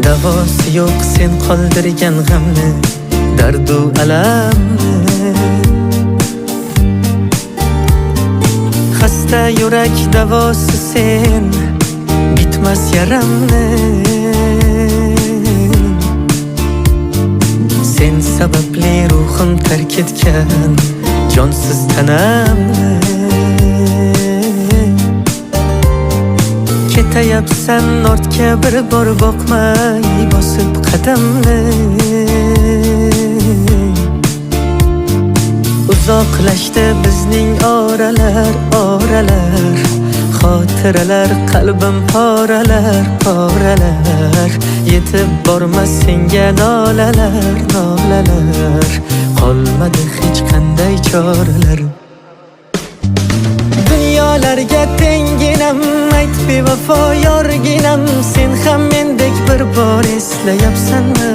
Davosi yo'q sen qoldirgan g'amni, dardu alamni. Xasta yurak davosi sen, bitmas yaramni. Sen sababli ruhim tark etgan jonsiz tanamni. Ketayapsan ortga bir bor boqmay bosib qadamni. Uzoqlashdi bizning oralar, xotiralar qalbim poralar. Yetib bormas senga nolalar. Qolmadi hech qanday choralar. Dunyolarga tenginam, ayt bevafo yorginam, sen ham mendek bir bor eslayapsanmi?